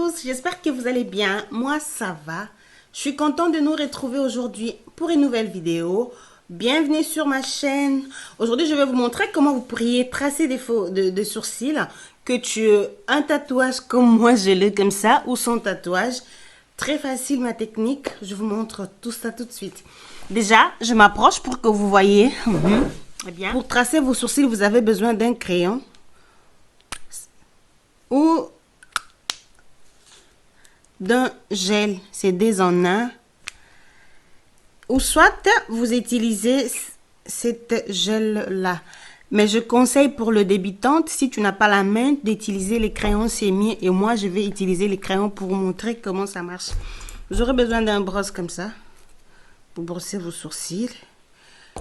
tous, j'espère que vous allez bien. Moi, ça va. Je suis contente de nous retrouver aujourd'hui pour une nouvelle vidéo. Bienvenue sur ma chaîne. Aujourd'hui, je vais vous montrer comment vous pourriez tracer des de sourcils. Que tu aies un tatouage comme moi, je l'ai comme ça, ou sans tatouage. Très facile ma technique. Je vous montre tout ça tout de suite. Déjà, je m'approche pour que vous voyez. Eh bien, pour tracer vos sourcils, vous avez besoin d'un crayon. Ou d'un gel, c'est 2 en 1, ou soit vous utilisez cette gel là, mais je conseille pour le débutante, si tu n'as pas la main, d'utiliser les crayons, c'est mieux. Et moi je vais utiliser les crayons pour vous montrer comment ça marche. Vous aurez besoin d'un brosse comme ça pour brosser vos sourcils.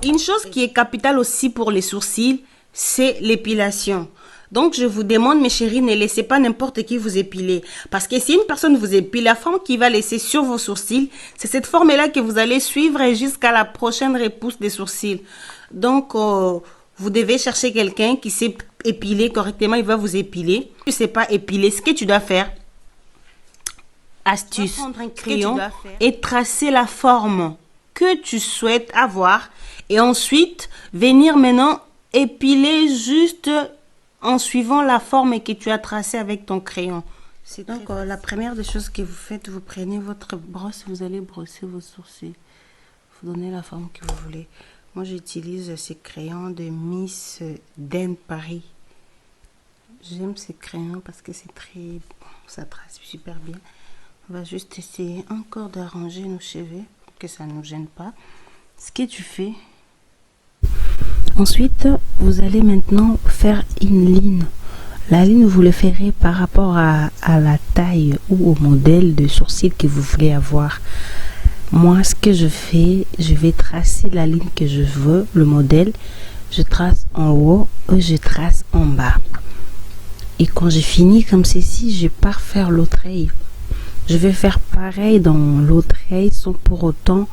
Une chose qui est capitale aussi pour les sourcils, c'est l'épilation. Donc, je vous demande, mes chéris, ne laissez pas n'importe qui vous épiler. Parce que si une personne vous épile, la forme qui va laisser sur vos sourcils, c'est cette forme-là que vous allez suivre jusqu'à la prochaine repousse des sourcils. Donc, vous devez chercher quelqu'un qui sait épiler correctement. Il va vous épiler. Tu ne sais pas épiler. Ce que tu dois faire, astuce, prendre un crayon et tracer la forme que tu souhaites avoir. Et ensuite, venir maintenant épiler juste en suivant la forme que tu as tracée avec ton crayon. C'est donc la première des choses que vous faites, vous prenez votre brosse, vous allez brosser vos sourcils. Vous donnez la forme que vous voulez. Moi, j'utilise ces crayons de Miss Den Paris. J'aime ces crayons parce que c'est très bon, ça trace super bien. On va juste essayer encore d'arranger nos cheveux pour que ça ne nous gêne pas. Ce que tu fais. Ensuite, vous allez maintenant faire une ligne. La ligne, vous le ferez par rapport à la taille ou au modèle de sourcil que vous voulez avoir. Moi, ce que je fais, je vais tracer la ligne que je veux, le modèle. Je trace en haut et je trace en bas. Et quand j'ai fini comme ceci, je pars faire l'autre œil. Je vais faire pareil dans l'autre œil sans pour autant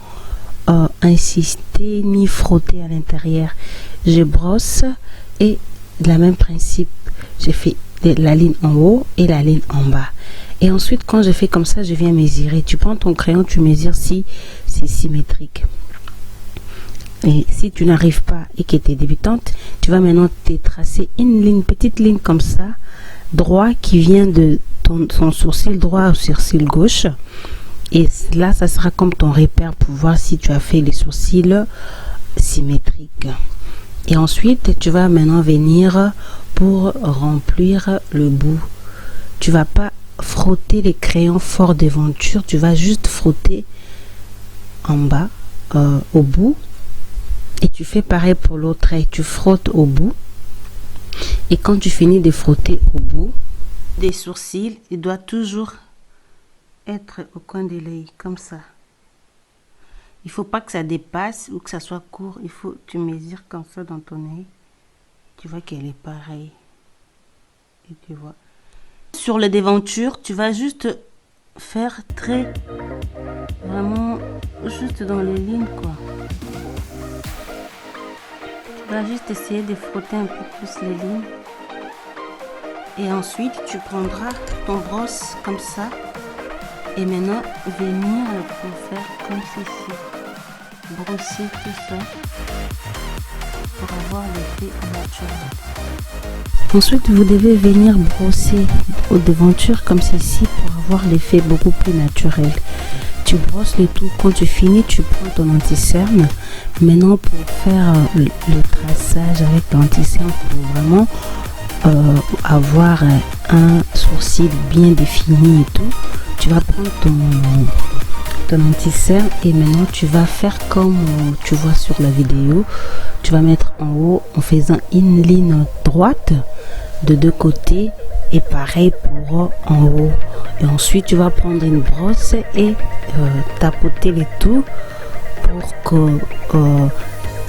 insister ni frotter à l'intérieur. Je brosse et le même principe, j'ai fait la ligne en haut et la ligne en bas. Et ensuite, quand je fais comme ça, je viens mesurer. Tu prends ton crayon, tu mesures si c'est symétrique. Et si tu n'arrives pas et que tu es débutante, tu vas maintenant te tracer une ligne, petite ligne comme ça, droit qui vient de ton sourcil droit au sourcil gauche. Et là, ça sera comme ton repère pour voir si tu as fait les sourcils symétriques. Et ensuite, tu vas maintenant venir pour remplir le bout. Tu vas pas frotter les crayons fort devanture, tu vas juste frotter en bas, au bout. Et tu fais pareil pour l'autre œil. Tu frottes au bout. Et quand tu finis de frotter au bout des sourcils, il doit toujours être au coin de l'œil, comme ça. Il faut pas que ça dépasse ou que ça soit court. Il faut que tu mesures comme ça dans ton œil. Tu vois qu'elle est pareille. Et tu vois. Sur les devantures, tu vas juste faire vraiment juste dans les lignes, quoi. Tu vas juste essayer de frotter un peu plus les lignes. Et ensuite, tu prendras ton brosse comme ça. Et maintenant, venir pour faire comme ceci. Brosser tout ça pour avoir l'effet naturel. Ensuite, vous devez venir brosser aux devantures comme ceci pour avoir l'effet beaucoup plus naturel. Tu brosses le tout. Quand tu finis, tu prends ton anti-cerne. Maintenant, pour faire le traçage avec l'anti-cerne, pour vraiment avoir un sourcil bien défini et tout, tu vas prendre ton anti-cerne et maintenant tu vas faire comme tu vois sur la vidéo. Tu vas mettre en haut en faisant une ligne droite de 2 côtés et pareil pour en haut. Et ensuite tu vas prendre une brosse et tapoter le tout pour que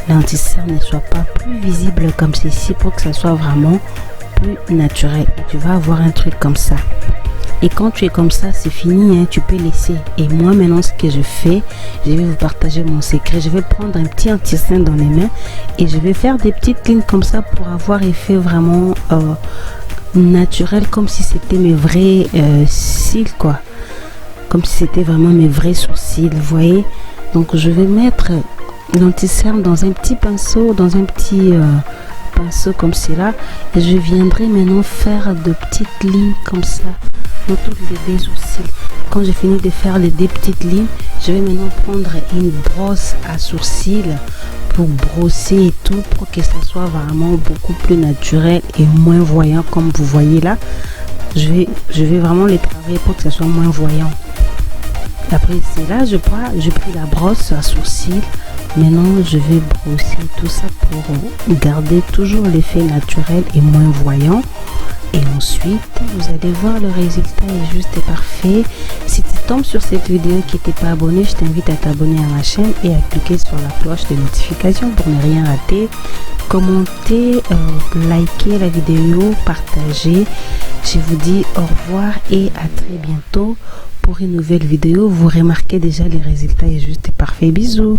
l'anti-cerne ne soit pas plus visible comme ceci, pour que ça soit vraiment plus naturel. Et tu vas avoir un truc comme ça. Et quand tu es comme ça, c'est fini, hein, tu peux laisser. Et moi, maintenant, ce que je fais, je vais vous partager mon secret. Je vais prendre un petit anti-cerne dans les mains et je vais faire des petites lignes comme ça pour avoir effet vraiment naturel, comme si c'était mes vrais cils, quoi. Comme si c'était vraiment mes vrais sourcils, vous voyez. Donc je vais mettre l'anti-cerne dans un petit pinceau, pinceau comme cela, et je viendrai maintenant faire de petites lignes comme ça dans toutes les deux sourcils. Quand j'ai fini de faire les deux petites lignes, je vais maintenant prendre une brosse à sourcils pour brosser et tout, pour que ça soit vraiment beaucoup plus naturel et moins voyant, comme vous voyez là. Je vais vraiment les travailler pour que ça soit moins voyant. Après c'est là, j'ai pris la brosse à sourcils. Maintenant je vais brosser tout ça pour garder toujours l'effet naturel et moins voyant. Et ensuite vous allez voir, le résultat est juste parfait. Si tu tombes sur cette vidéo qui n'était pas abonné, je t'invite à t'abonner à ma chaîne et à cliquer sur la cloche de notification pour ne rien rater. Commentez, likez la vidéo, partagez. Je vous dis au revoir et à très bientôt pour une nouvelle vidéo. Vous remarquez déjà, les résultats est juste parfait. Bisous.